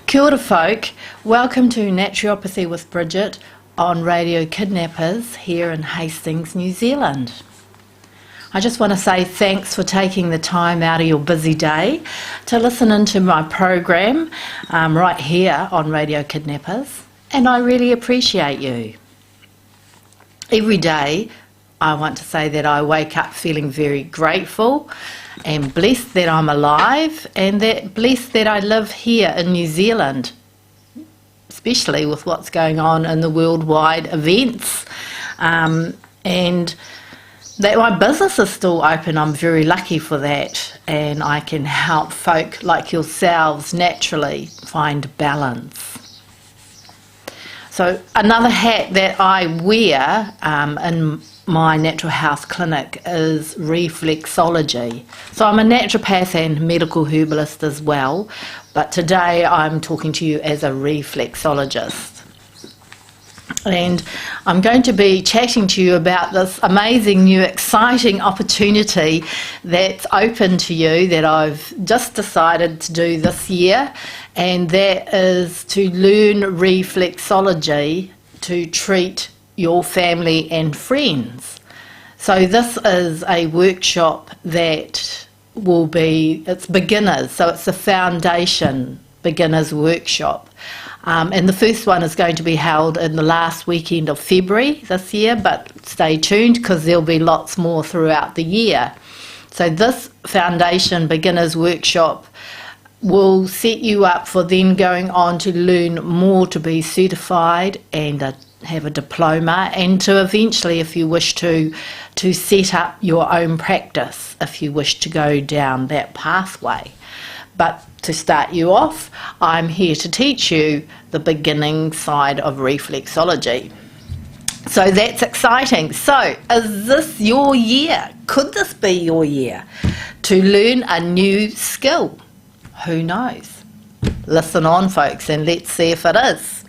Kia ora folk, welcome to Naturopathy with Bridgitt on Radio Kidnappers here in Hastings, New Zealand. I just want to say thanks for taking the time out of your busy day to listen into my program right here on Radio Kidnappers, and I really appreciate you. Every day I want to say that I wake up feeling very grateful and blessed that I'm alive, and that blessed that I live here in New Zealand, especially with what's going on in the worldwide events, and that my business is still open. I'm very lucky for that, and I can help folk like yourselves naturally find balance. So another hat that I wear in my natural health clinic is Reflexology. So I'm a naturopath and medical herbalist as well, but today I'm talking to you as a reflexologist. And I'm going to be chatting to you about this amazing new exciting opportunity that's open to you that I've just decided to do this year, and that is to learn reflexology to treat your family and friends. So this is a workshop that will be, it's beginners, so it's a foundation beginners workshop. And the first one is going to be held in the last weekend of February this year, but stay tuned because there'll be lots more throughout the year. So this foundation beginners workshop will set you up for then going on to learn more, to be certified and have a diploma, and to eventually, if you wish to set up your own practice if you wish to go down that pathway. But to start you off, I'm here to teach you the beginning side of reflexology. So that's exciting. So is this your year? Could this be your year to learn a new skill? Who knows? Listen on, folks, and let's see if it is.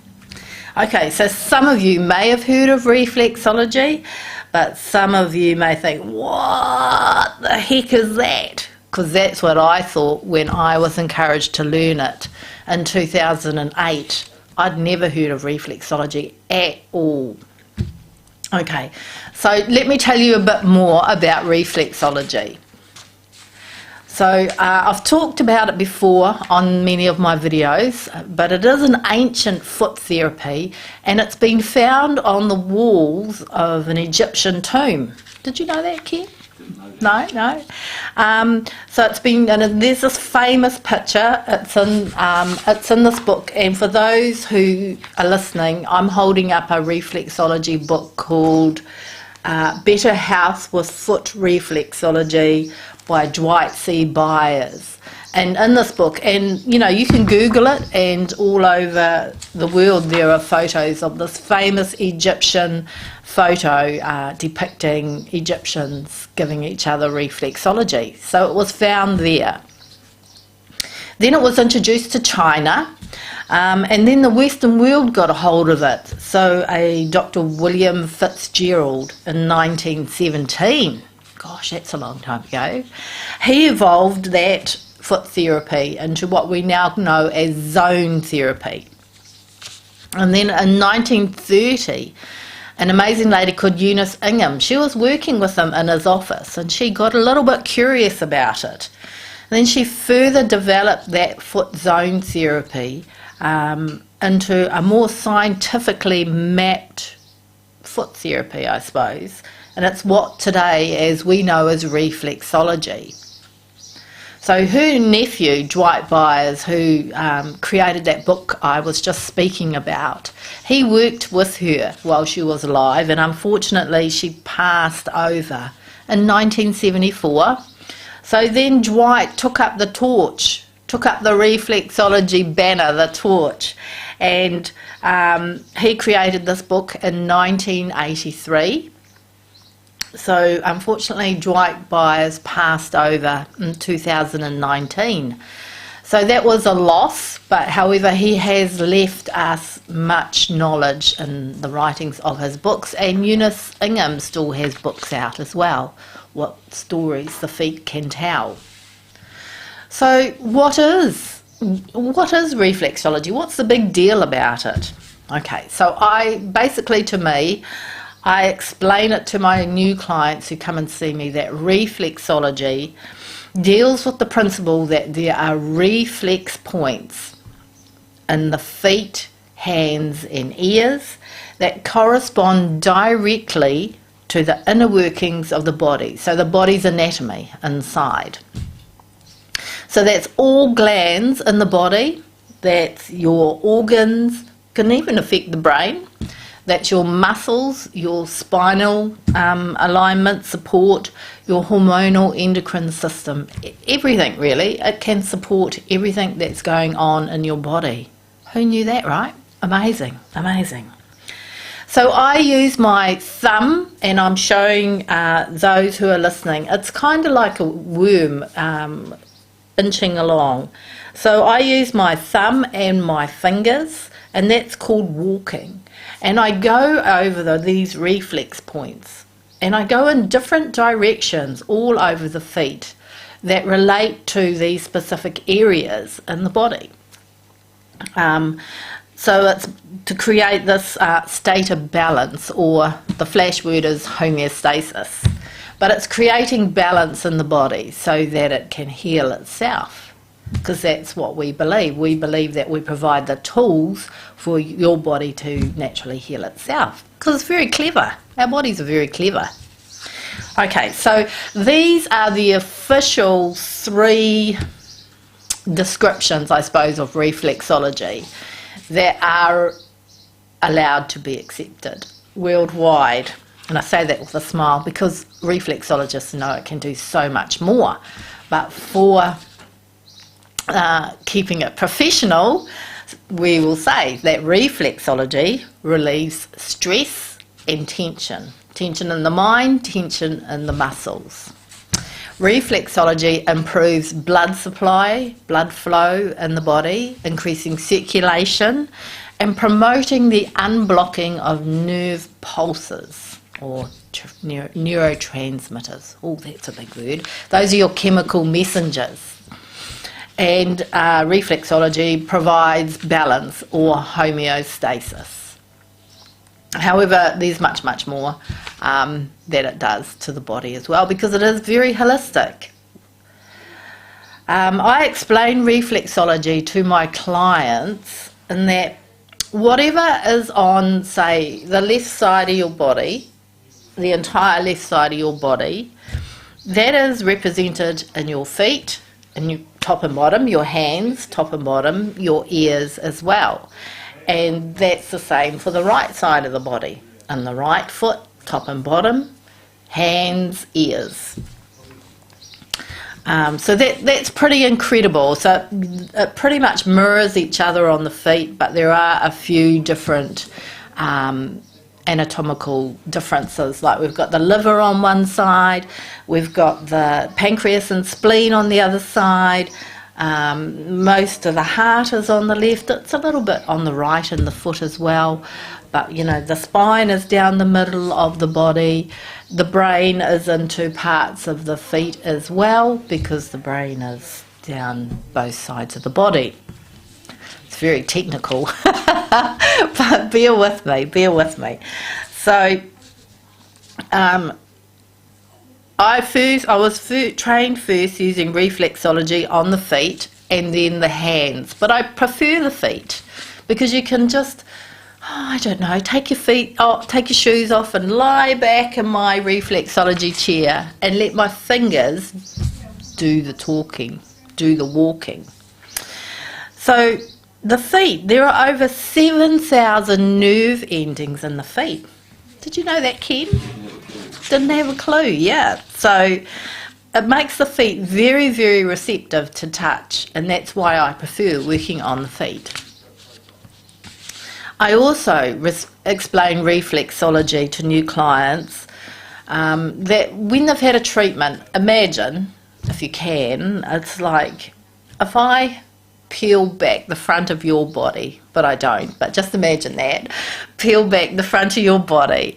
Okay, so some of you may have heard of reflexology, but some of you may think, what the heck is that? Because that's what I thought when I was encouraged to learn it in 2008. I'd never heard of reflexology at all. Okay, so let me tell you a bit more about reflexology. So I've talked about it before on many of my videos, but it is an ancient foot therapy, and it's been found on the walls of an Egyptian tomb. Did you know that, Ken? No. So it's been, and there's this famous picture. It's in this book, and for those who are listening, I'm holding up a reflexology book called Better Health with Foot Reflexology by Dwight C. Byers. And in this book, and you know, you can Google it, and all over the world there are photos of this famous Egyptian photo depicting Egyptians giving each other reflexology. So it was found there. Then it was introduced to China, and then the Western world got a hold of it. So a Dr. William Fitzgerald in 1917, gosh, that's a long time ago, he evolved that foot therapy into what we now know as zone therapy. And then in 1930, an amazing lady called Eunice Ingham, she was working with him in his office, and she got a little bit curious about it. And then she further developed that foot zone therapy into a more scientifically mapped foot therapy, I suppose. And it's what today, as we know, as reflexology. So her nephew, Dwight Byers, who created that book I was just speaking about, he worked with her while she was alive, and unfortunately she passed over in 1974. So then Dwight took up the torch, took up the reflexology banner, the torch, and he created this book in 1983. So unfortunately Dwight Byers passed over in 2019. So that was a loss, but however he has left us much knowledge in the writings of his books, and Eunice Ingham still has books out as well, What Stories the Feet Can Tell. So what is what is reflexology? What's the big deal about it? Okay, so I explain it to my new clients who come and see me that reflexology deals with the principle that there are reflex points in the feet, hands and ears that correspond directly to the inner workings of the body, so the body's anatomy inside. So that's all glands in the body, that's your organs, can even affect the brain, that's your muscles, your spinal alignment, support, your hormonal endocrine system, everything really. It can support everything that's going on in your body. Who knew that, right? Amazing, amazing. So I use my thumb, and I'm showing those who are listening. It's kind of like a worm inching along. So I use my thumb and my fingers, and that's called walking. And I go over these reflex points, and I go in different directions all over the feet that relate to these specific areas in the body. So it's to create this state of balance, or the flash word is homeostasis. But it's creating balance in the body so that it can heal itself, because that's what we believe. We believe that we provide the tools for your body to naturally heal itself, because it's very clever. Our bodies are very clever. Okay, so these are the official 3 descriptions, I suppose, of reflexology that are allowed to be accepted worldwide. And I say that with a smile because reflexologists know it can do so much more. But for keeping it professional, we will say that reflexology relieves stress and tension. Tension in the mind, tension in the muscles. Reflexology improves blood supply, blood flow in the body, increasing circulation and promoting the unblocking of nerve pulses or neurotransmitters. Oh, that's a big word. Those are your chemical messengers. And reflexology provides balance or homeostasis. However, there's much, much more that it does to the body as well, because it is very holistic. I explain reflexology to my clients in that whatever is on, say, the left side of your body, the entire left side of your body, that is represented in your feet, in your top and bottom, your hands, top and bottom, your ears as well. And that's the same for the right side of the body. And the right foot, top and bottom, hands, ears. So that's pretty incredible. So it pretty much mirrors each other on the feet, but there are a few different anatomical differences. Like we've got the liver on one side, we've got the pancreas and spleen on the other side. Most of the heart is on the left. It's a little bit on the right in the foot as well, but you know, the spine is down the middle of the body. The brain is in 2 parts of the feet as well, because the brain is down both sides of the body. It's very technical, but bear with me. So I was trained first using reflexology on the feet and then the hands, but I prefer the feet because you can just, take your shoes off and lie back in my reflexology chair and let my fingers do the talking, do the walking. So the feet, there are over 7,000 nerve endings in the feet. Did you know that, Ken? Didn't have a clue, yeah. So it makes the feet very, very receptive to touch, and that's why I prefer working on the feet. I also explain reflexology to new clients that when they've had a treatment, imagine, if you can, it's like if I peel back the front of your body, but I don't, but just imagine that, peel back the front of your body.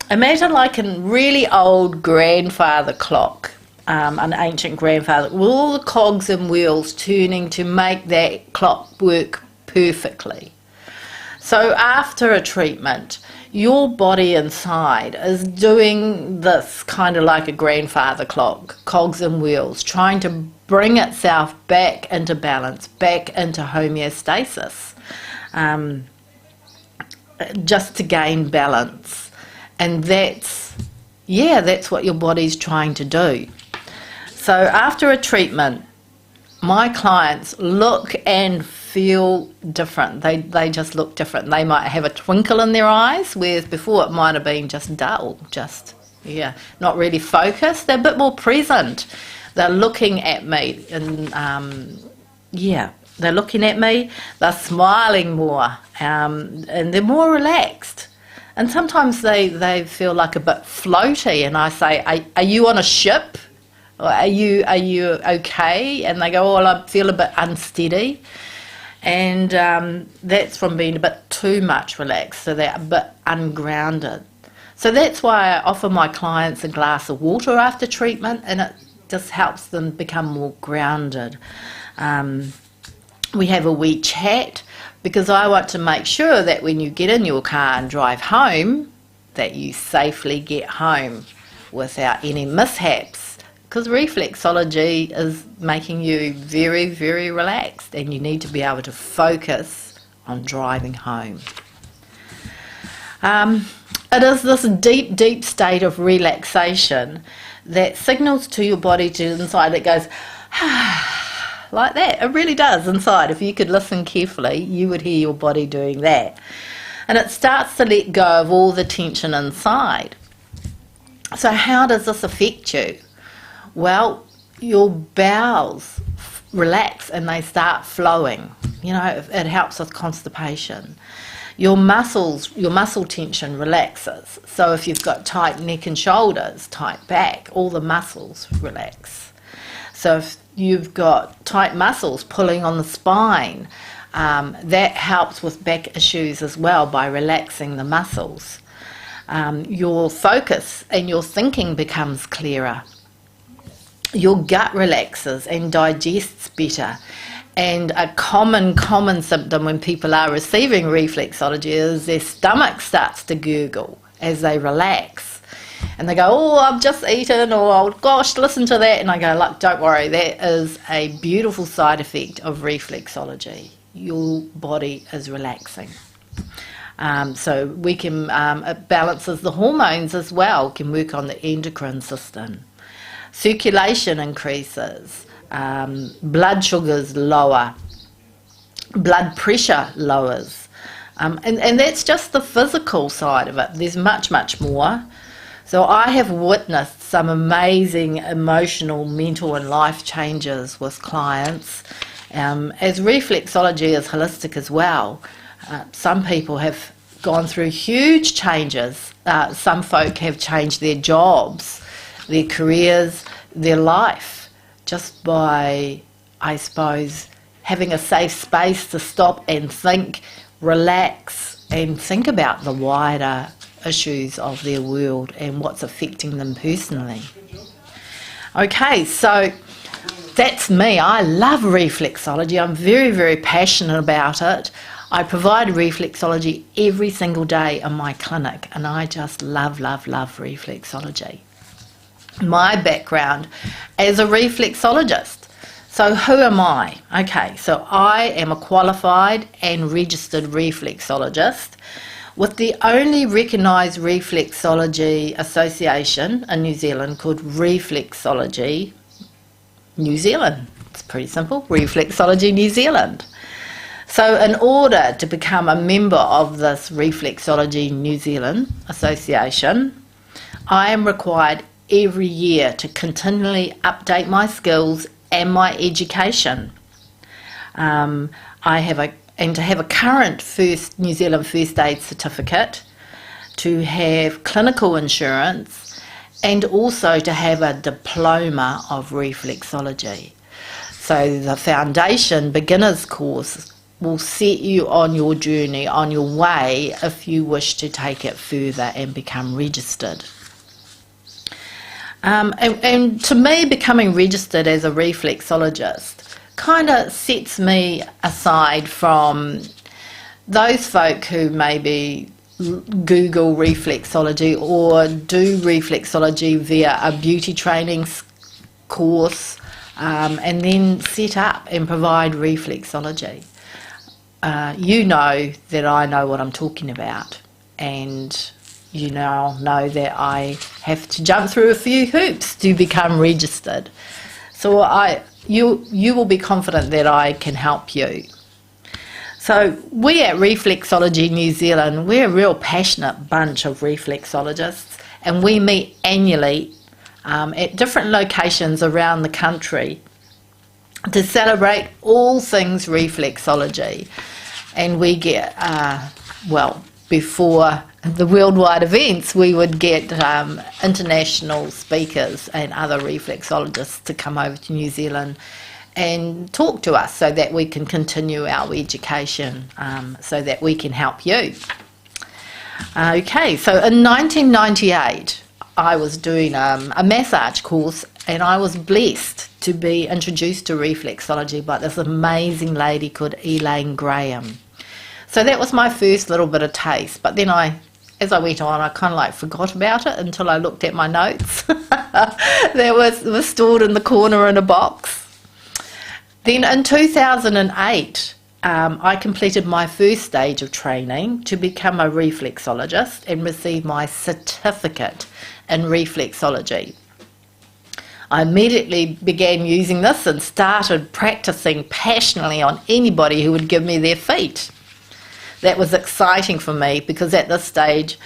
Imagine like a really old grandfather clock, an ancient grandfather, with all the cogs and wheels turning to make that clock work perfectly. So after a treatment, your body inside is doing this kind of like a grandfather clock, cogs and wheels, trying to bring itself back into balance, back into homeostasis, just to gain balance. And that's what your body's trying to do. So after a treatment, my clients look and feel different. They just look different. They might have a twinkle in their eyes, whereas before it might have been just dull, not really focused. They're a bit more present. They're looking at me, and they're looking at me. They're smiling more, and they're more relaxed. And sometimes they feel like a bit floaty, and I say, "Are you on a ship? Or are you okay?" And they go, "Oh, I feel a bit unsteady." And that's from being a bit too much relaxed, so they're a bit ungrounded. So that's why I offer my clients a glass of water after treatment, and it just helps them become more grounded. We have a wee chat, because I want to make sure that when you get in your car and drive home, that you safely get home without any mishaps. Because reflexology is making you very, very relaxed, and you need to be able to focus on driving home. It is this deep, deep state of relaxation that signals to your body to inside. It goes, like that. It really does inside. If you could listen carefully, you would hear your body doing that. And it starts to let go of all the tension inside. So how does this affect you? Well, your bowels relax and they start flowing. It helps with constipation. Your muscle tension relaxes. So if you've got tight neck and shoulders, tight back, all the muscles relax. So if you've got tight muscles pulling on the spine, that helps with back issues as well by relaxing the muscles. Your focus and your thinking becomes clearer. Your gut relaxes and digests better. And a common symptom when people are receiving reflexology is their stomach starts to gurgle as they relax. And they go, "Oh, I've just eaten," or "Oh gosh, listen to that." And I go, "Look, don't worry, that is a beautiful side effect of reflexology. Your body is relaxing." So we can, it balances the hormones as well, can work on the endocrine system. Circulation increases, blood sugars lower, blood pressure lowers. And that's just the physical side of it. There's much, much more. So I have witnessed some amazing emotional, mental and life changes with clients. As reflexology is holistic as well, some people have gone through huge changes. Some folk have changed their jobs, their careers, their life, just by, I suppose, having a safe space to stop and think, relax, and think about the wider issues of their world and what's affecting them personally. Okay, so that's me. I love reflexology. I'm very, very passionate about it. I provide reflexology every single day in my clinic, and I just love, love, love reflexology. My background as a reflexologist. So who am I? Okay, so I am a qualified and registered reflexologist with the only recognised reflexology association in New Zealand called Reflexology New Zealand. It's pretty simple, Reflexology New Zealand. So in order to become a member of this Reflexology New Zealand association, I am required every year to continually update my skills and my education. To have a current New Zealand First Aid certificate, to have clinical insurance, and also to have a diploma of reflexology. So the foundation beginners course will set you on your journey, on your way, if you wish to take it further and become registered. And to me, becoming registered as a reflexologist kind of sets me aside from those folk who maybe Google reflexology or do reflexology via a beauty training course, and then set up and provide reflexology. You know that I know what I'm talking about, and you now know that I have to jump through a few hoops to become registered. So you will be confident that I can help you. So we at Reflexology New Zealand, we're a real passionate bunch of reflexologists, and we meet annually at different locations around the country to celebrate all things reflexology. And we get, before the worldwide events, we would get international speakers and other reflexologists to come over to New Zealand and talk to us so that we can continue our education, so that we can help you. Okay, so in 1998, I was doing a massage course, and I was blessed to be introduced to reflexology by this amazing lady called Elaine Graham. So that was my first little bit of taste, but then as I went on, I kind of like forgot about it until I looked at my notes. That was stored in the corner in a box. Then in 2008, I completed my first stage of training to become a reflexologist and receive my certificate in reflexology. I immediately began using this and started practicing passionately on anybody who would give me their feet. That was exciting for me because at this stage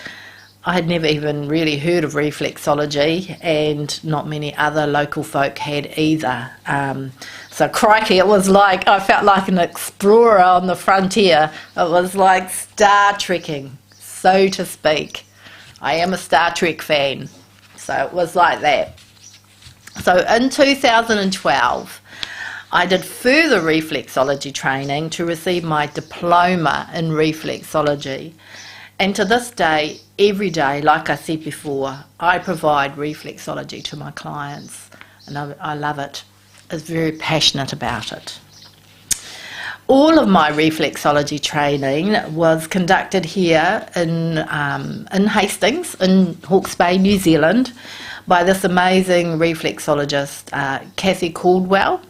I had never even really heard of reflexology, and not many other local folk had either. So crikey, it was like I felt like an explorer on the frontier. It was like Star Trekking, so to speak. I am a Star Trek fan, so it was like that. So in 2012, I did further reflexology training to receive my diploma in reflexology. And to this day, every day, like I said before, I provide reflexology to my clients, and I love it. I'm very passionate about it. All of my reflexology training was conducted here in Hastings, in Hawke's Bay, New Zealand, by this amazing reflexologist, Kathy Caldwell.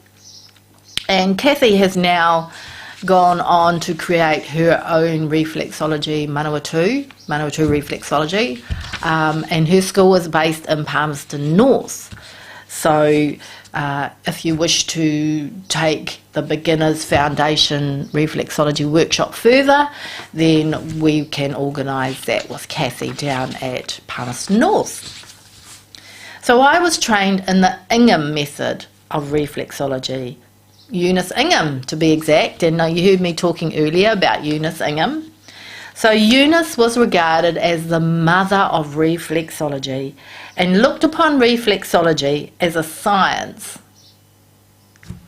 And Kathy has now gone on to create her own reflexology, Manawatu Reflexology, and her school is based in Palmerston North. So if you wish to take the Beginners Foundation Reflexology workshop further, then we can organise that with Kathy down at Palmerston North. So I was trained in the Ingham method of reflexology, Eunice Ingham to be exact, and you heard me talking earlier about Eunice Ingham. So Eunice was regarded as the mother of reflexology and looked upon reflexology as a science.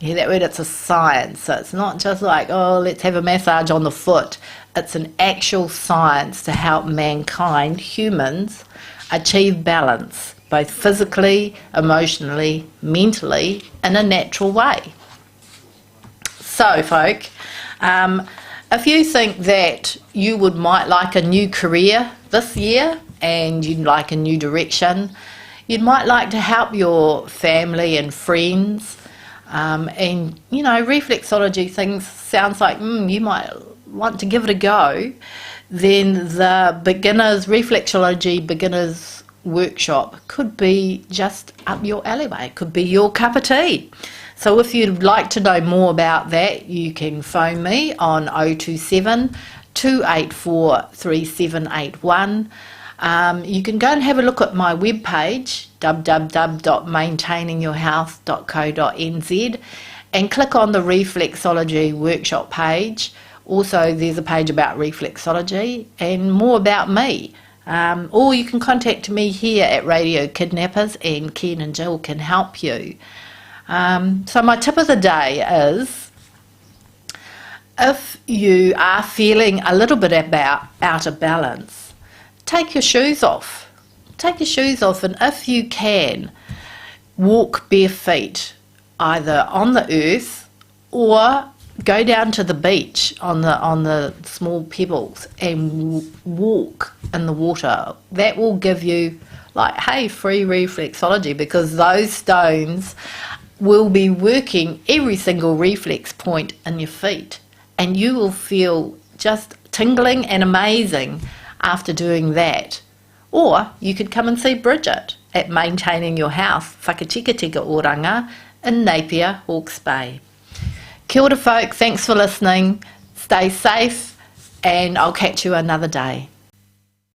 You hear that word? It's a science. So it's not just like, oh, let's have a massage on the foot. It's an actual science to help mankind, humans, achieve balance, both physically, emotionally, mentally, in a natural way. So, folk, if you think that you might like a new career this year and you'd like a new direction, you might like to help your family and friends, and, you know, reflexology sounds like you might want to give it a go, then the Reflexology Beginners Workshop could be just up your alleyway. It could be your cup of tea. So if you'd like to know more about that, you can phone me on 027 284 3781. You can go and have a look at my webpage, www.maintainingyourhealth.co.nz, and click on the Reflexology Workshop page. Also, there's a page about reflexology and more about me. Or you can contact me here at Radio Kidnappers, and Ken and Jill can help you. So my tip of the day is, if you are feeling a little bit out of balance, take your shoes off. Take your shoes off, and if you can, walk bare feet either on the earth or go down to the beach on the small pebbles and walk in the water. That will give you, like, hey, free reflexology, because those stones will be working every single reflex point in your feet, and you will feel just tingling and amazing after doing that. Or you could come and see Bridgitt at Maintaining Your House, Whakatika Oranga in Napier, Hawke's Bay. Kia ora folk, thanks for listening, stay safe, and I'll catch you another day.